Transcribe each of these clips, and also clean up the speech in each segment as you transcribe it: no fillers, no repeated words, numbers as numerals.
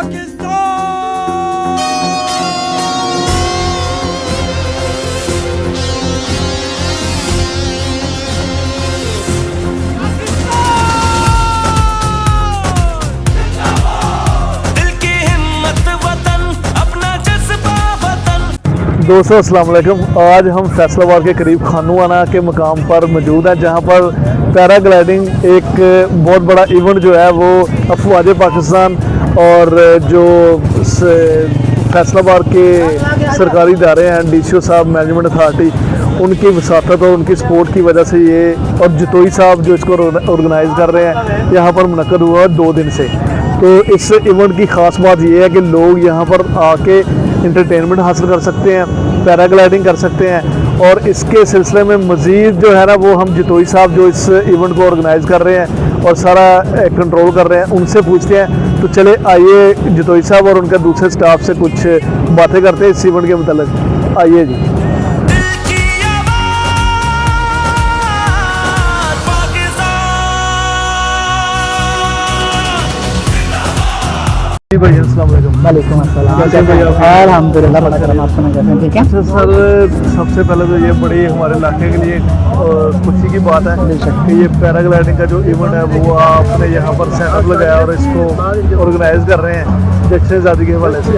दोस्तों अस्सलाम वालेकुम। आज हम फैसलाबाद के करीब खानूवाना के मकाम पर मौजूद हैं, जहां पर पैराग्लाइडिंग एक बहुत बड़ा इवेंट जो है वो अफवाज पाकिस्तान और जो फैसलाबाद के सरकारी इदारे हैं, डीसीओ साहब, मैनेजमेंट अथॉरिटी, उनकी वसातत और उनकी सपोर्ट की वजह से ये, और जतोई साहब जो इसको ऑर्गेनाइज़ कर रहे हैं, यहाँ पर मुनक्कद हुआ 2 दिन से। तो इस इवेंट की ख़ास बात ये है कि लोग यहाँ पर आके इंटरटेनमेंट हासिल कर सकते हैं, पैराग्लाइडिंग कर सकते हैं, और इसके सिलसिले में मज़ीद जो है ना वो हम जतोई साहब जो इस इवेंट को ऑर्गेनाइज़ कर रहे हैं और सारा कंट्रोल कर रहे हैं, उनसे पूछते हैं। तो चले आइए जतोई साहब और उनके दूसरे स्टाफ से कुछ बातें करते हैं इस इवेंट के मतलब। आइए जी। जी भाई अस्सलाम वालेकुम। वालेकुम अस्सलाम। अल्हम्दुलिल्लाह, बड़ा करम, आप सुना कैसे हैं? ठीक है सर, सबसे पहले तो ये बड़ी हमारे इलाके के लिए खुशी की बात है कि ये पैराग्लाइडिंग का जो इवेंट है वो आपने यहाँ पर सेटअप लगाया और इसको ऑर्गेनाइज कर रहे हैं जश्न आज़ादी के हवाले से।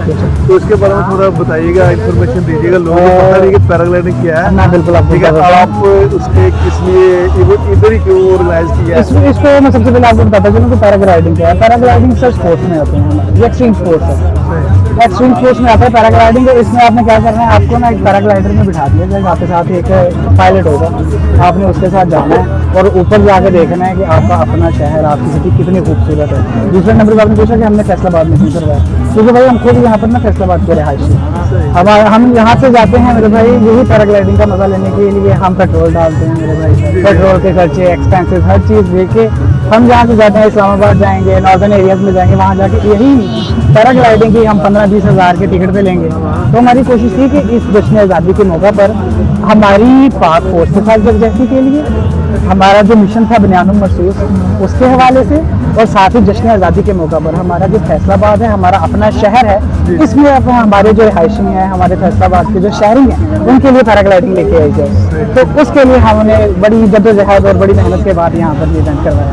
तो इसके बारे में थोड़ा बताइएगा, इन्फॉर्मेशन दीजिएगा, लोगों को पता नहीं कि पैराग्लाइडिंग क्या है ना। बिल्कुल, आप ठीक है। आप उसके किस लिए इधर ही क्यों ऑर्गेनाइज किया है? इसको मैं सबसे पहले आपको बताता चलूँ कि पैराग्लाइडिंग क्या है। पैराग्लाइडिंग सर स्पोर्ट्स में आते हैं, ये एक्सट्रीम स्पोर्ट्स है। एक्सट्रीम स्पोर्ट्स में आता है पैराग्लाइडिंग। इसमें आपने क्या करना है, आपको ना एक पैराग्लाइडर में बिठा दिया जाएगा, आपके साथ एक पायलट होगा, आपने उसके साथ जाना है और ऊपर जाके देखना है कि आपका अपना शहर, आपकी सिटी कितनी खूबसूरत है। दूसरे नंबर पर आपने पूछा कि हमने फैसलाबाद में क्यों करवाया, क्योंकि भाई हम खुद यहाँ पर ना फैसलाबाद के रहायशी, हम यहाँ से जाते हैं मेरे भाई यही पैराग्लाइडिंग का मजा लेने के लिए। हम पेट्रोल डालते हैं मेरे भाई, पेट्रोल के खर्चे, एक्सपेंसेस, हर चीज़ देख के हम जहाँ से जाते हैं, इस्लामाबाद जाएंगे, नॉर्दर्न एरियाज में जाएंगे, वहाँ जाके यही पैराग्लाइडिंग की हम 15-20 हज़ार के टिकट पे लेंगे। तो हमारी कोशिश थी कि इस जश्न आज़ादी के मौका पर हमारी पाक फौज के साथ यकजहती के लिए हमारा जो मिशन था बनियानुल मरसूस, उसके हवाले से, और साथ ही जश्न आज़ादी के मौका पर हमारा जो फैसलाबाद है, हमारा अपना शहर है, इसमें अब हमारे जो रिहायशी हैं, हमारे फैसलाबाद के जो शहरी हैं, उनके लिए पैराग्लाइडिंग लेके आई जाए। तो उसके लिए हमने बड़ी जद्दोजहद और बड़ी मेहनत के बाद यहाँ पर इवेंट करवाया।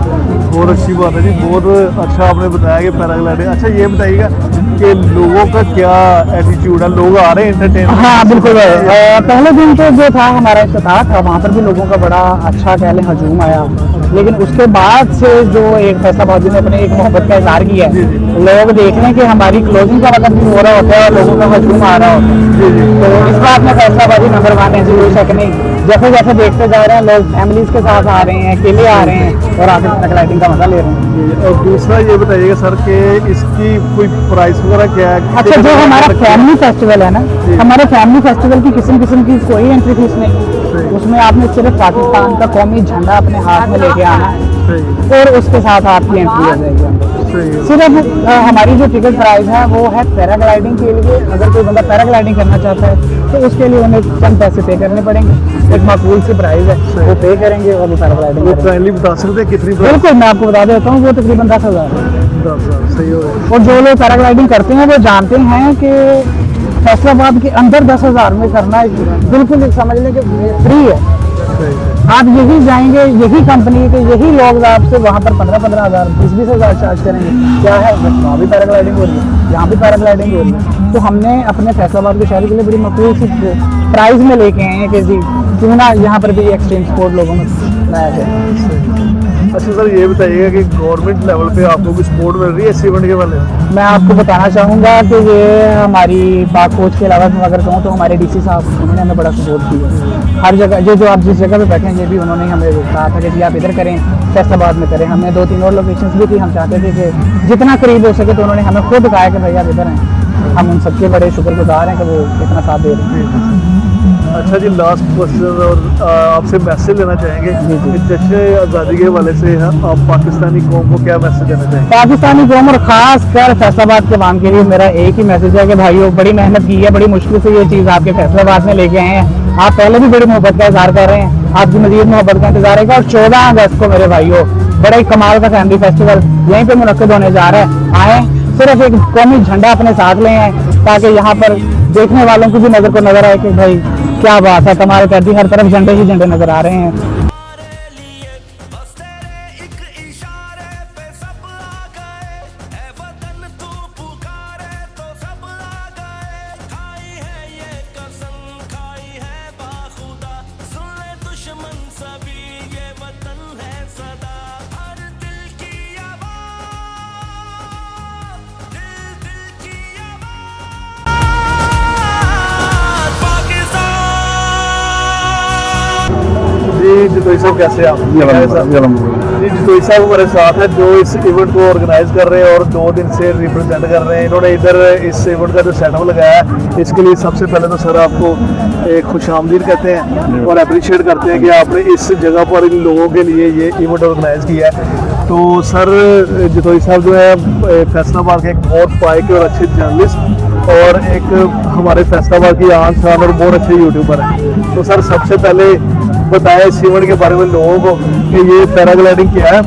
बहुत अच्छी बात है जी, बहुत अच्छा आपने बताया कि पैराग्लाइडिंग। अच्छा ये बताइएगा कि लोगों का क्या एटीट्यूड है, लोग आ रहे हैं एंटरटेनमेंट? हाँ बिल्कुल। पहले दिन तो जो था हमारा इफ्तिताह था, वहाँ पर भी लोगों का बड़ा अच्छा कह लें हजूम आया, लेकिन उसके बाद से जो एक फैसलाबादी ने अपने एक मोहब्बत का इजहार किया है, लोग देख रहे हैं कि हमारी क्लोजिंग का मतलब भी हो रहा होता है और लोगों का हजूम आ रहा होता है। तो इस बात में फैसलाबादी नंबर 1 है, कोई शक नहीं। जैसे जैसे देखते जा रहे हैं, लोग फैमिलीज के साथ आ रहे हैं, अकेले आ रहे हैं और आगे पैराग्लाइडिंग का मजा ले रहे हैं। और दूसरा ये बताइएगा सर कि इसकी कोई प्राइस वगैरह क्या है? अच्छा, जो हमारा फैमिली फेस्टिवल है ना, हमारे फैमिली फेस्टिवल की किस्म की कोई एंट्री फीस नहीं। उसमें आपने सिर्फ पाकिस्तान का कौमी झंडा अपने हाथ में लेके आना है और उसके साथ आपकी एंट्री हो जाएगी। सिर्फ हमारी जो टिकट प्राइस है वो है पैराग्लाइडिंग के लिए। अगर कोई बंदा पैराग्लाइडिंग करना चाहता है तो उसके लिए उन्हें चंद पैसे पे करने पड़ेंगे, एक माकूल सी प्राइस है, वो पे करेंगे और वो पैराग्लाइडिंग। वो काइंडली बता सकते हैं कितनी? बिल्कुल, मैं आपको बता देता हूँ, वो तकरीबन 10,000 है। 10,000 सही हो गया। और जो लोग पैराग्लाइडिंग करते हैं वो जानते हैं कि फैसलाबाद के अंदर 10,000 में करना बिल्कुल समझ लें कि फ्री है। आप यही जाएंगे, यही कंपनी के यही लोग आपसे वहाँ पर 15-15 हज़ार, 20-20 हज़ार चार्ज करेंगे। क्या है, वहाँ भी पैराग्लाइडिंग हो रही है, यहाँ भी पैराग्लाइडिंग हो रही है। तो हमने अपने फैसलाबाद के शहर के लिए बड़ी मकबूल सी प्राइस में लेके आए हैं कि जी क्यों ना यहाँ पर भी एक्सट्रीम स्पोर्ट लोगों में लाया जाए। अच्छा सर, ये बताइएगा कि गवर्नमेंट लेवल पे आपको कुछ सपोर्ट मिल रही है इस इवेंट के बारे में? मैं आपको बताना चाहूँगा कि ये हमारी पाक फौज के अलावा मैं अगर कहूँ तो हमारे डीसी साहब, उन्होंने हमें बड़ा सपोर्ट किया। हर जगह जो आप जिस जगह पे बैठे हैं, ये भी उन्होंने हमें कहा था कि जी आप इधर करें, फैसलाबाद में करें। हमने 2-3 और लोकेशंस भी थी, हम चाहते थे कि जितना करीब हो सके, तो उन्होंने हमें खुद कहा कि भाई आप इधर हैं। हम उन सबके बड़े शुक्रगुजार हैं कि वो इतना साथ दे रहे हैं। अच्छा जी, लास्ट क्वेश्चन और आपसे मैसेज लेना चाहेंगे जश्न आज़ादी के हवाले से, आप पाकिस्तानी कौम को क्या मैसेज देना चाहेंगे? पाकिस्तानी कौम और खास कर फैसलाबाद के वाम के लिए मेरा एक ही मैसेज है कि भाइयों, बड़ी मेहनत की है, बड़ी मुश्किल से ये चीज़ आपके फैसलाबाद में लेके आए हैं। आप पहले भी बड़ी मोहब्बत का इजहार कर रहे हैं, आपकी मजीद मोहब्बत का इंतजार रहेगा। और 14 अगस्त को मेरे भाइयों बड़ा ही कमाल का फैमिली फेस्टिवल यहीं पे मुनक्किद होने जा रहा है। आए, सिर्फ एक कौमी झंडा अपने साथ ले आए ताकि यहाँ पर देखने वालों को भी नजर को नजर आए कि भाई क्या बात है, तुम्हारे पैदी हर तरफ झंडे ही झंडे नजर आ रहे हैं। जी जितोई साहब कैसे हैं आप? जी जितोई साहब हमारे साथ है जो इस इवेंट को ऑर्गेनाइज कर रहे हैं और 2 दिन से रिप्रेजेंट कर रहे हैं। इन्होंने इधर इस इवेंट का जो सेटअप लगाया है इसके लिए सबसे पहले तो सर आपको एक खुशामदीद कहते हैं और अप्रिशिएट करते हैं कि आपने इस जगह पर इन लोगों के लिए ये इवेंट ऑर्गेनाइज किया है। तो सर जितोई साहब जो है फैसलाबाद के एक बहुत पाए के और अच्छे जर्नलिस्ट और एक हमारे फैसलाबाद की आन शान और बहुत अच्छे यूट्यूबर हैं। तो सर सबसे पहले बताया इस इवेंट के बारे में लोगों को कि ये पैराग्लाइडिंग क्या है,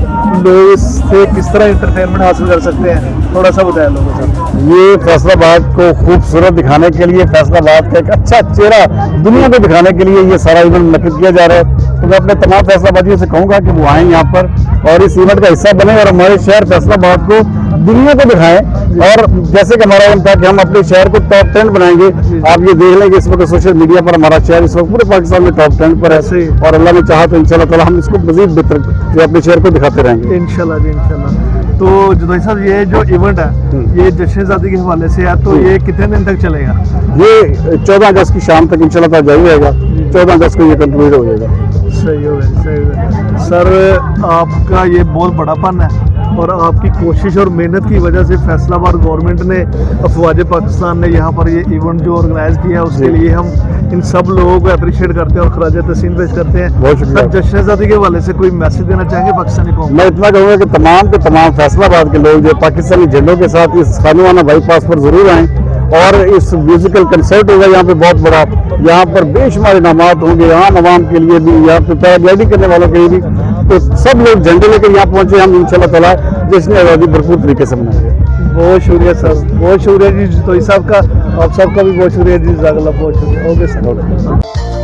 लोग इससे किस तरह इंटरटेनमेंट हासिल कर सकते हैं, थोड़ा सा बताया लोगों को। ये फैसलाबाद को खूबसूरत दिखाने के लिए, फैसलाबाद का एक अच्छा चेहरा दुनिया को दिखाने के लिए ये सारा इवेंट मुनक्किद किया जा रहा है। तो मैं अपने तमाम फैसलाबादियों से कहूँगा कि वो आएँ यहाँ पर और इस इवेंट का हिस्सा बने और हमारे शहर फैसलाबाद को दुनिया को दिखाएं। और जैसे कि हमारा एम था कि हम अपने शहर को टॉप 10 बनाएंगे, आप ये देख लेंगे इस वक्त सोशल मीडिया पर हमारा शहर इस वक्त पूरे पाकिस्तान में टॉप 10 पर है और अल्लाह ने चाहा तो इंशाल्लाह ताला हम इसको मजीद बेहतर अपने शहर को दिखाते रहेंगे इंशाल्लाह जी इंशाल्लाह। तो जुदाई साहब ये जो इवेंट है ये जश्न-ए-आज़ादी के हवाले से है, तो ये कितने दिन तक चलेगा? ये 14 अगस्त की शाम तक इंशाल्लाह ताला जारी रहेगा। 14 अगस्त को ये कंक्लूड हो जाएगा। सही हो गया, सही हो गया। सर आपका ये बहुत बड़ापन है और आपकी कोशिश और मेहनत की वजह से फैसलाबाद गवर्नमेंट ने, अफवाज पाकिस्तान ने यहाँ पर ये इवेंट जो ऑर्गेनाइज किया है उसके लिए हम इन सब लोगों को अप्रिशिएट करते हैं और खराज तहसीन पेश करते हैं। बहुत शुक्रिया। सर जश्न-ए-आज़ादी के हवाले से कोई मैसेज देना चाहेंगे पाकिस्तानी कौम? मैं इतना कहूँगा कि तमाम के तमाम फैसलाबाद के लोग जो पाकिस्तानी झंडों के साथ इस खानवाना बाईपास पर जरूर आएँ और इस म्यूजिकल कंसर्ट होगा यहाँ पे बहुत बड़ा, यहाँ पर बेशुमार इनामात होंगे आम आवाम के लिए भी, यहाँ पे पैराग्लाइडिंग करने वालों के लिए भी। तो सब लोग झंडे लेकर यहाँ पहुँचे, हम इंशाल्लाह ताला जश्न-ए-आज़ादी भरपूर तरीके से मनाएंगे। बहुत शुक्रिया सर, बहुत शुक्रिया जी जितोई साहब का, आप सबका भी बहुत शुक्रिया जी, जज़ाकल्लाह, बहुत शुक्रिया। Okay sir.